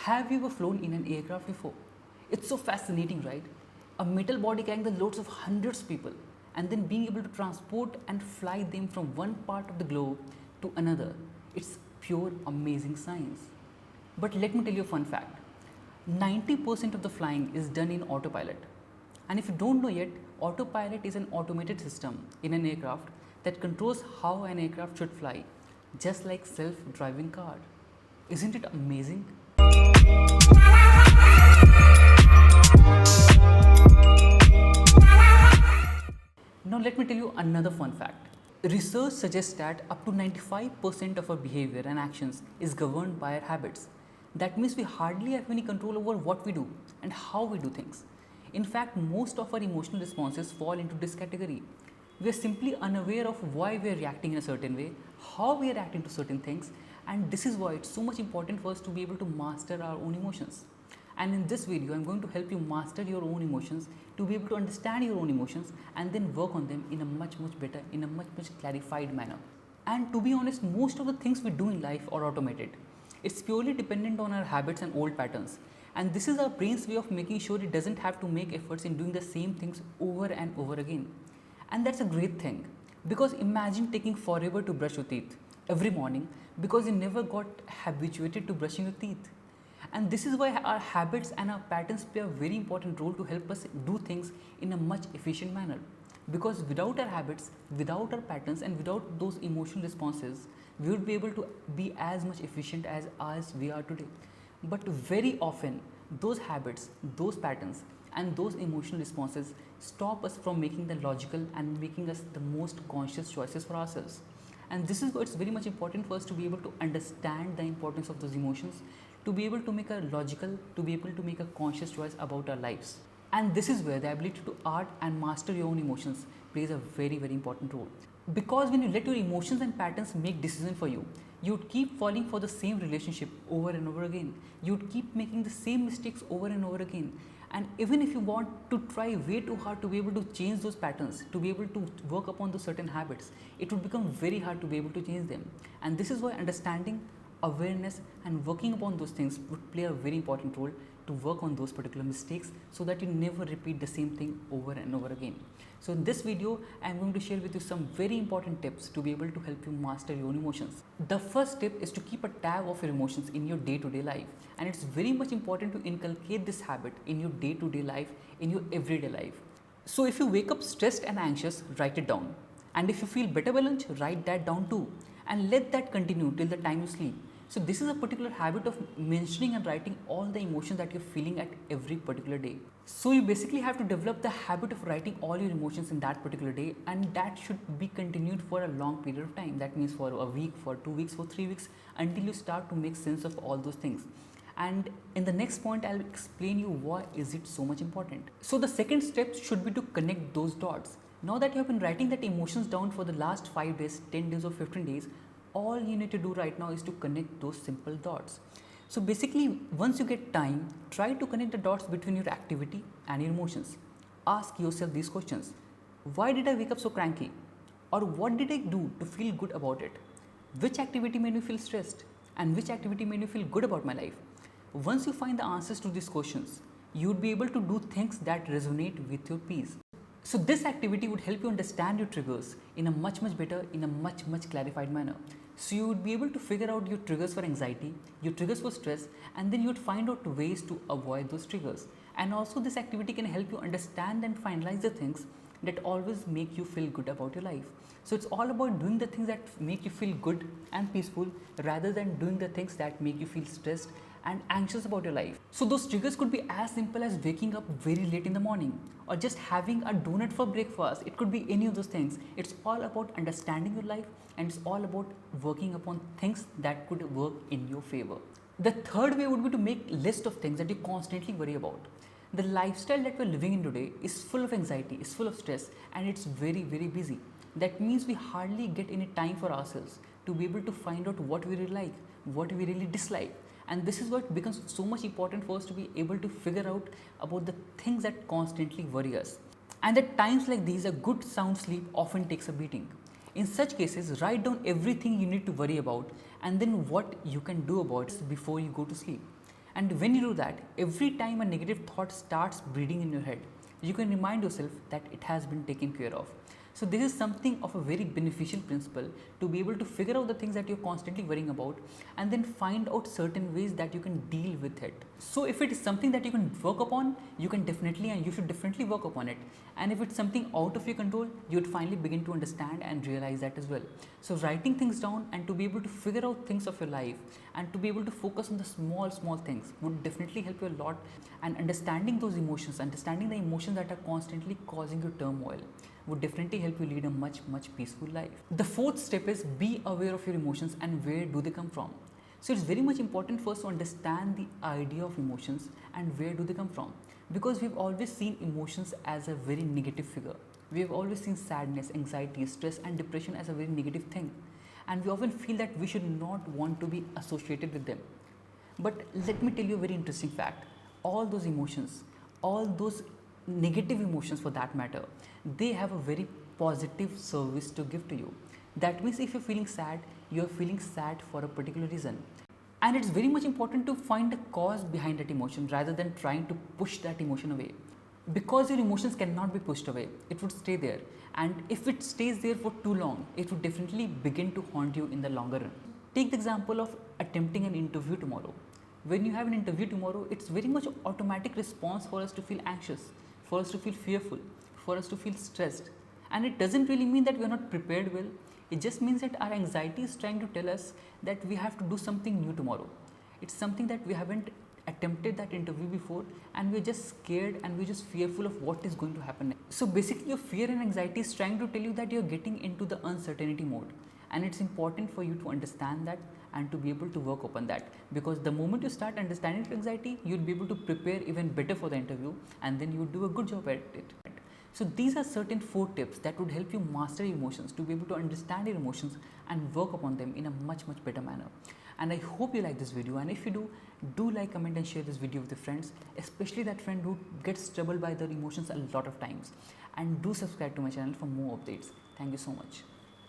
Have you ever flown in an aircraft before? It's so fascinating, right? A metal body carrying the loads of hundreds of people and then being able to transport and fly them from one part of the globe to another. It's pure amazing science. But let me tell you a fun fact. 90% of the flying is done in autopilot. And if you don't know yet, autopilot is an automated system in an aircraft that controls how an aircraft should fly, just like self-driving car. Isn't it amazing? Now let me tell you another fun fact. Research suggests that up to 95% of our behavior and actions is governed by our habits. That means we hardly have any control over what we do and how we do things. In fact, most of our emotional responses fall into this category. We are simply unaware of why we are reacting in a certain way, how we are reacting to certain things, and this is why it's so much important for us to be able to master our own emotions. And in this video, I'm going to help you master your own emotions, to be able to understand your own emotions and then work on them in a much better, in a much clarified manner. And to be honest, most of the things we do in life are automated. It's purely dependent on our habits and old patterns. And this is our brain's way of making sure it doesn't have to make efforts in doing the same things over and over again. And that's a great thing, because imagine taking forever to brush your teeth every morning because you never got habituated to brushing your teeth. And this is why our habits and our patterns play a very important role to help us do things in a much efficient manner. Because without our habits, without our patterns, and without those emotional responses, we would be able to be as much efficient as we are today. But very often, those habits, those patterns, and those emotional responses stop us from making the logical and making us the most conscious choices for ourselves. And this is why it's very much important for us to be able to understand the importance of those emotions, to be able to make a logical, to be able to make a conscious choice about our lives. And this is where the ability to art and master your own emotions plays a very important role. Because when you let your emotions and patterns make decisions for you, you'd keep falling for the same relationship over and over again. You'd keep making the same mistakes over and over again. And even if you want to try way too hard to be able to change those patterns, to be able to work upon those certain habits, it would become very hard to be able to change them. And this is why understanding, awareness, and working upon those things would play a very important role to work on those particular mistakes, so that you never repeat the same thing over and over again. So in this video, I am going to share with you some very important tips to be able to help you master your own emotions. The first tip is to keep a tab of your emotions in your day-to-day life. And it's very much important to inculcate this habit in your day-to-day life, in your everyday life. So if you wake up stressed and anxious, write it down. And if you feel better by lunch, write that down too. And let that continue till the time you sleep. So this is a particular habit of mentioning and writing all the emotions that you're feeling at every particular day. So you basically have to develop the habit of writing all your emotions in that particular day, and that should be continued for a long period of time. That means for a week, for 2 weeks, for 3 weeks, until you start to make sense of all those things. And in the next point, I'll explain you why is it so much important. So the second step should be to connect those dots. Now that you have been writing that emotions down for the last 5 days, 10 days or 15 days, all you need to do right now is to connect those simple dots. So basically, once you get time, try to connect the dots between your activity and your emotions. Ask yourself these questions. Why did I wake up so cranky? Or what did I do to feel good about it? Which activity made me feel stressed? And which activity made me feel good about my life? Once you find the answers to these questions, you would be able to do things that resonate with your peace. So this activity would help you understand your triggers in a much better, in a much clarified manner. So you would be able to figure out your triggers for anxiety, your triggers for stress, and then you would find out ways to avoid those triggers. And also this activity can help you understand and finalize the things that always make you feel good about your life. So it's all about doing the things that make you feel good and peaceful, rather than doing the things that make you feel stressed and anxious about your life. So those triggers could be as simple as waking up very late in the morning, or just having a donut for breakfast. It could be any of those things. It's all about understanding your life, and it's all about working upon things that could work in your favor. The third way would be to make a list of things that you constantly worry about. The lifestyle that we're living in today is full of anxiety, is full of stress, and it's very busy. That means we hardly get any time for ourselves to be able to find out what we really like, what we really dislike. And this is what becomes so much important for us to be able to figure out about the things that constantly worry us. And at times like these, a good sound sleep often takes a beating. In such cases, write down everything you need to worry about and then what you can do about it before you go to sleep. And when you do that, every time a negative thought starts breeding in your head, you can remind yourself that it has been taken care of. So this is something of a very beneficial principle to be able to figure out the things that you're constantly worrying about and then find out certain ways that you can deal with it. So if it is something that you can work upon, you can definitely and you should definitely work upon it. And if it's something out of your control, you would finally begin to understand and realize that as well. So writing things down and to be able to figure out things of your life and to be able to focus on the small things would definitely help you a lot. And understanding those emotions, understanding the emotions that are constantly causing you turmoil would definitely help you lead a much peaceful life. The fourth step is be aware of your emotions and where do they come from. So it's very much important for us to understand the idea of emotions and where do they come from, because we've always seen emotions as a very negative figure. We have always seen sadness, anxiety, stress and depression as a very negative thing, and we often feel that we should not want to be associated with them. But let me tell you a very interesting fact. All those emotions, all those negative emotions for that matter, they have a very positive service to give to you. That means if you're feeling sad, you're feeling sad for a particular reason. And it's very much important to find a cause behind that emotion rather than trying to push that emotion away. Because your emotions cannot be pushed away, it would stay there. And if it stays there for too long, it would definitely begin to haunt you in the longer run. Take the example of attempting an interview tomorrow. When you have an interview tomorrow, it's very much automatic response for us to feel anxious, for us to feel fearful, for us to feel stressed. And it doesn't really mean that we are not prepared well. It just means that our anxiety is trying to tell us that we have to do something new tomorrow. It's something that we haven't attempted that interview before and we're just scared and we're just fearful of what is going to happen next. So basically your fear and anxiety is trying to tell you that you're getting into the uncertainty mode, and it's important for you to understand that and to be able to work upon that, because the moment you start understanding your anxiety, you'll be able to prepare even better for the interview and then you would do a good job at it. So these are certain 4 tips that would help you master your emotions, to be able to understand your emotions and work upon them in a much better manner. And I hope you like this video, and if you do like, comment and share this video with your friends, especially that friend who gets troubled by their emotions a lot of times. And do subscribe to my channel for more updates. Thank you so much.